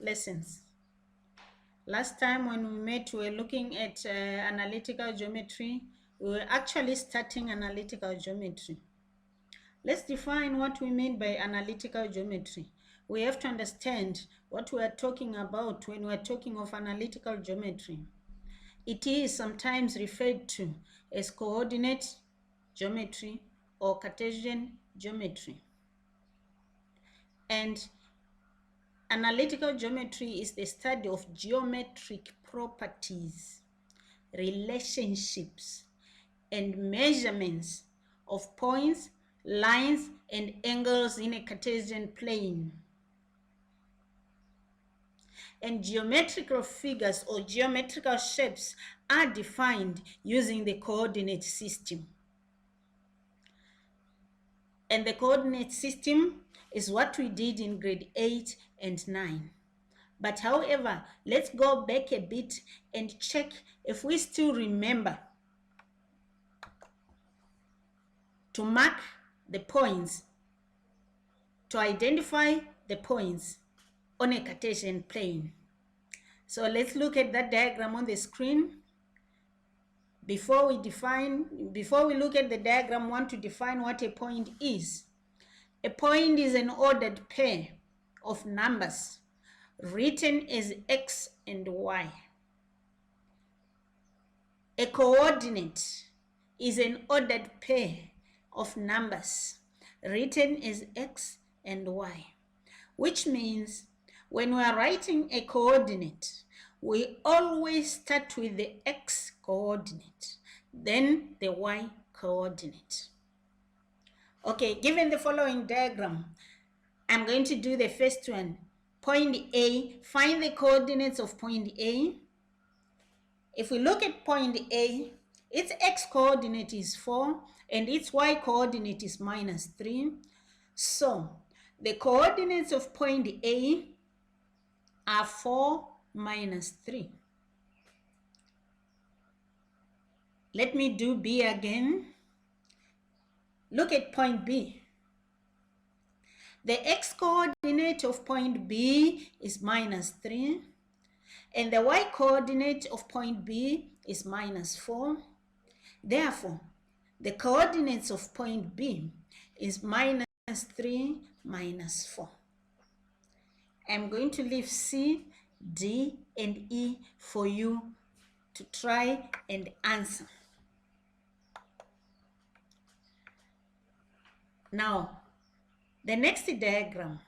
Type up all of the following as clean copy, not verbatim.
lessons. Last time when we met, we were looking at analytical geometry. We were actually starting analytical geometry. Let's define what we mean by analytical geometry. We have to understand what we are talking about when we are talking of analytical geometry. It is sometimes referred to as coordinate geometry or Cartesian geometry. And analytical geometry is the study of geometric properties, relationships, and measurements of points, lines, and angles in a Cartesian plane. And geometrical figures or geometrical shapes are defined using the coordinate system. And the coordinate system is what we did in grade 8 and 9. But however, let's go back a bit and check if we still remember to mark the points, to identify the points on a Cartesian plane. So let's look at that diagram on the screen. Before we look at the diagram, we want to define what a point is. A point is an ordered pair of numbers written as x and y. A coordinate is an ordered pair of numbers written as x and y, which means when we are writing a coordinate, we always start with the x coordinate, then the y coordinate. Okay, given the following diagram, I'm going to do the first one. Point A, find the coordinates of point A. If we look at point A, its x coordinate is 4 and its y coordinate is -3. So the coordinates of point A are 4 minus 3. Let me do B again. Look at point B. The x coordinate of point B is -3 and the y coordinate of point B is -4. Therefore, the coordinates of point B is -3 minus 4. I'm going to leave C, D, and E for you to try and answer. Now, the next diagram,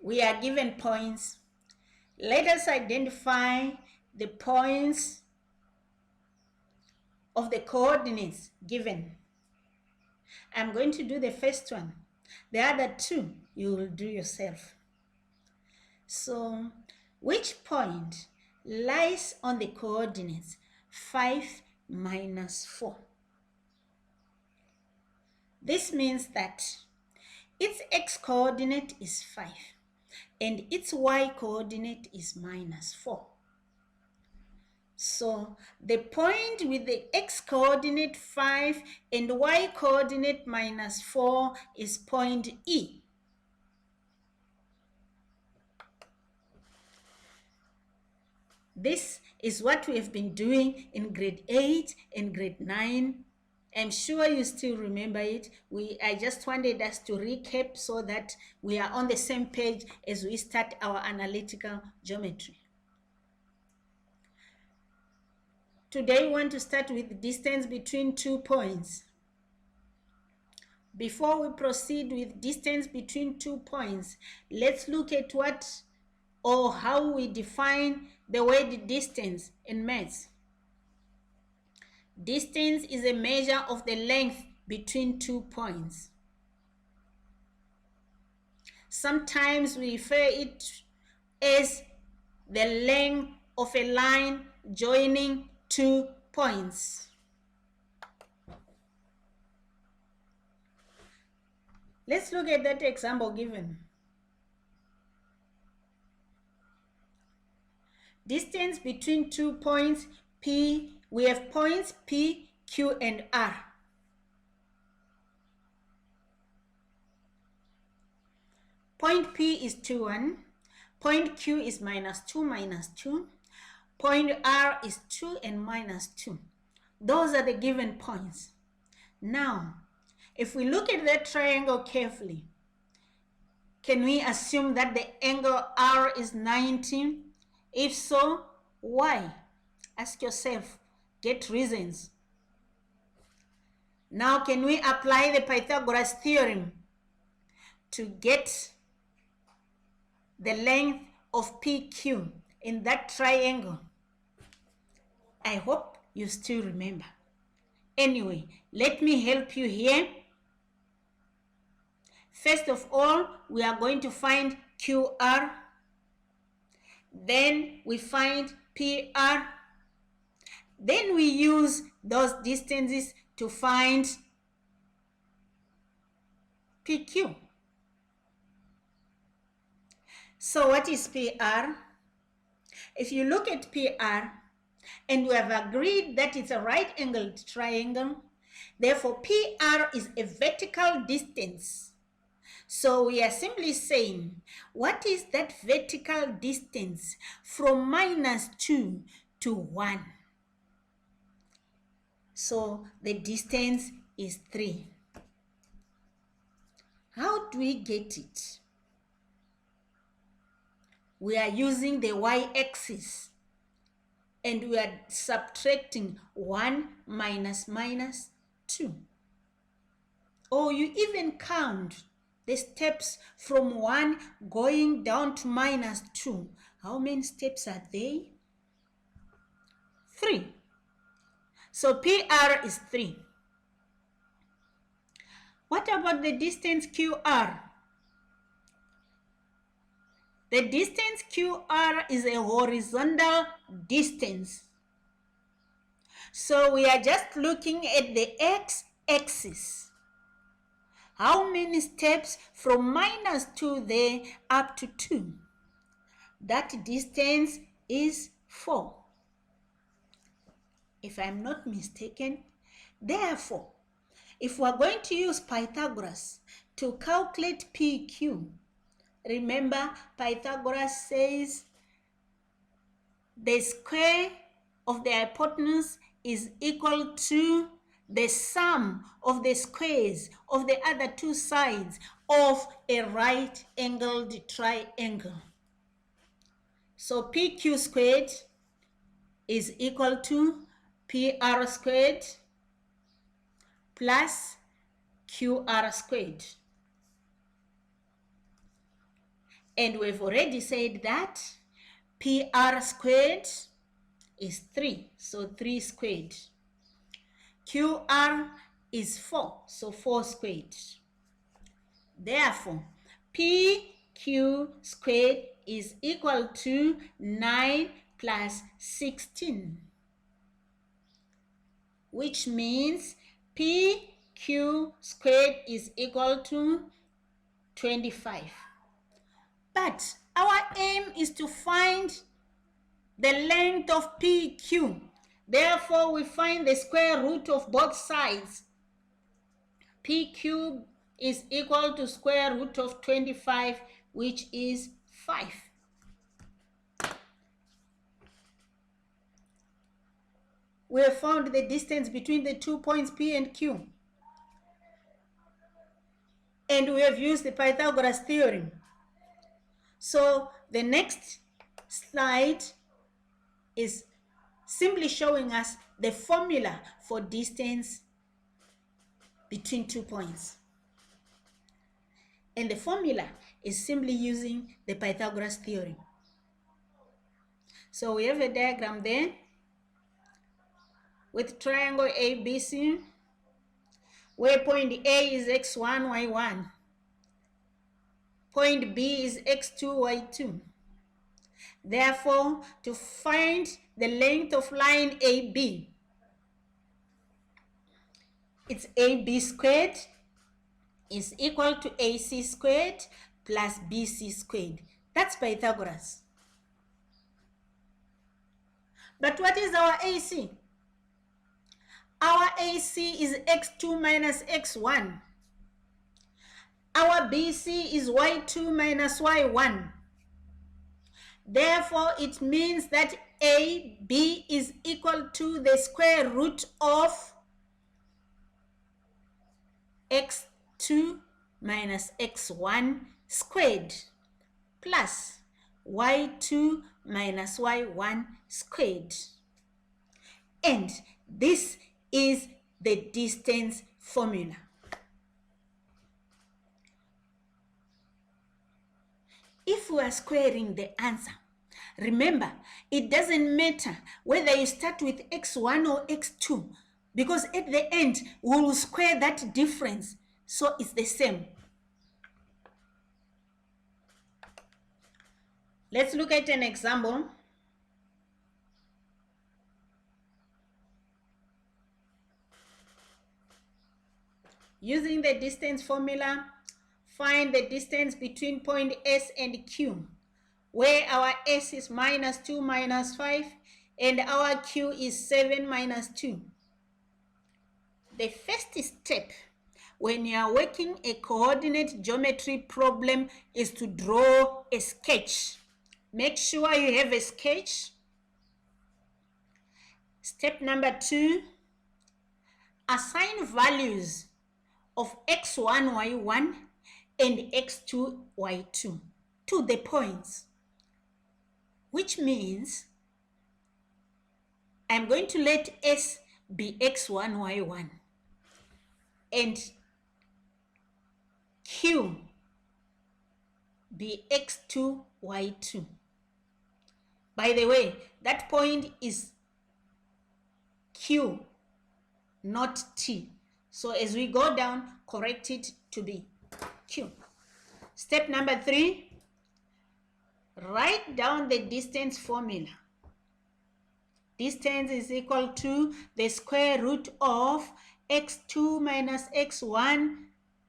we are given points. Let us identify the points of the coordinates given. I'm going to do the first one. The other two, you will do yourself. So, which point lies on the coordinates 5 minus 4? This means that its x coordinate is 5 and its y coordinate is -4. So the point with the x coordinate 5 and y coordinate -4 is point E. This is what we have been doing in grade 8 and grade 9. I'm sure you still remember it. I just wanted us to recap so that we are on the same page as we start our analytical geometry. Today we want to start with the distance between 2 points. Before we proceed with distance between 2 points, let's look at what or how we define the word distance in maths. Distance is a measure of the length between 2 points. Sometimes we refer it as the length of a line joining 2 points. Let's look at that example given. Distance between 2 points P. We have points P, Q, and R. Point P is 2, 1. Point Q is minus 2. Point R is 2 and minus 2. Those are the given points. Now, if we look at that triangle carefully, can we assume that the angle R is 90? If so, why? Ask yourself, get reasons. Now, can we apply the Pythagoras theorem to get the length of PQ in that triangle? I hope you still remember. Anyway, let me help you here. First of all, we are going to find QR. Then we find PR. Then we use those distances to find PQ. So what is PR? If you look at PR, and we have agreed that it's a right-angled triangle, therefore PR is a vertical distance. So we are simply saying, what is that vertical distance from minus 2 to 1? So the distance is 3. How do we get it? We are using the y-axis and we are subtracting 1 minus 2. Or you even count the steps from 1 going down to minus 2. How many steps are they? 3. So PR is 3. What about the distance QR? The distance QR is a horizontal distance. So we are just looking at the x-axis. How many steps from minus 2 there up to 2? That distance is 4. If I'm not mistaken. Therefore, if we're going to use Pythagoras to calculate PQ, remember Pythagoras says the square of the hypotenuse is equal to the sum of the squares of the other two sides of a right-angled triangle. So PQ squared is equal to PR squared plus QR squared. And we've already said that PR squared is 3, so 3 squared. QR is 4, so 4 squared. Therefore, PQ squared is equal to 9 plus 16, which means PQ squared is equal to 25. But our aim is to find the length of PQ. Therefore, we find the square root of both sides. PQ is equal to square root of 25, which is 5. We have found the distance between the 2 points P and Q. And we have used the Pythagoras theorem. So the next slide is simply showing us the formula for distance between 2 points. And the formula is simply using the Pythagoras theorem. So we have a diagram there with triangle ABC, where point A is x1, y1. Point B is x2, y2. Therefore, to find the length of line AB, it's AB squared is equal to AC squared plus BC squared. That's Pythagoras. But what is our AC? Our AC is x2 minus x1. Our BC is y2 minus y1. Therefore, it means that AB is equal to the square root of x2 minus x1 squared plus y2 minus y1 squared. And this is the distance formula. If we are squaring the answer, remember, it doesn't matter whether you start with x1 or x2, because at the end, we will square that difference, so it's the same. Let's look at an example. Using the distance formula, find the distance between point S and Q, where our S is minus 2 minus 5 and our Q is 7 minus 2. The first step when you are working a coordinate geometry problem is to draw a sketch. Make sure you have a sketch. Step number 2, assign values of x1, y1 and x2, y2 to the points, which means I'm going to let S be x1, y1 and Q be x2, y2. By the way, that point is Q, not T. So as we go down, correct it to be Q. Step number 3, write down the distance formula. Distance is equal to the square root of x2 minus x1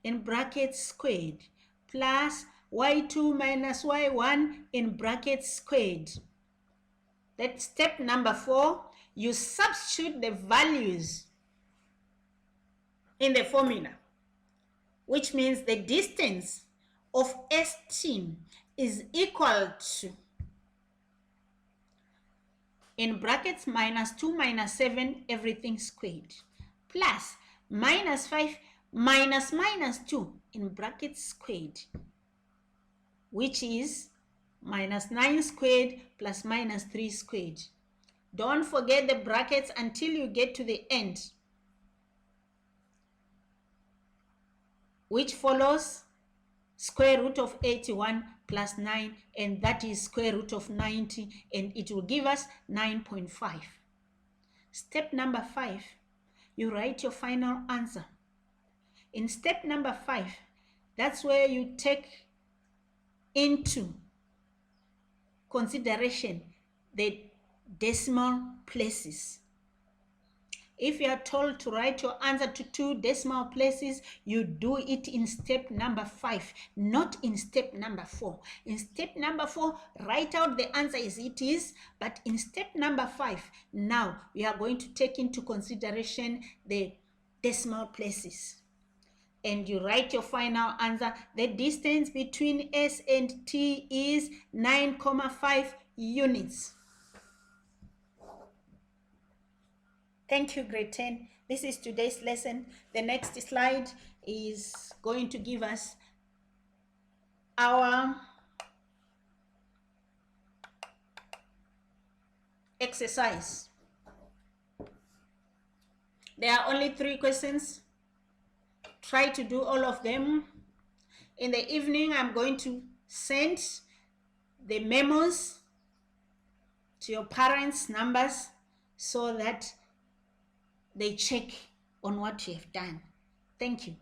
in brackets squared plus y2 minus y1 in brackets squared. That's step number 4. You substitute the values in the formula, which means the distance of ST is equal to, in brackets, minus 2 minus 7, everything squared, plus minus 5 minus minus 2 in brackets squared, which is minus 9 squared plus minus 3 squared. Don't forget the brackets until you get to the end, which follows square root of 81 plus 9, and that is square root of 90, and it will give us 9.5. Step number 5, you write your final answer. In step number 5, that's where you take into consideration the decimal places. If you are told to write your answer to 2 decimal places, you do it in step number 5, not in step number 4. In step number 4, write out the answer as it is, but in step number 5, now we are going to take into consideration the decimal places. And you write your final answer. The distance between S and T is 9,5 units. Thank you, grade 10. This is today's lesson. The next slide is going to give us our exercise. There are only 3 questions. Try to do all of them. In the evening, I'm going to send the memos to your parents' numbers so that they check on what you have done. Thank you.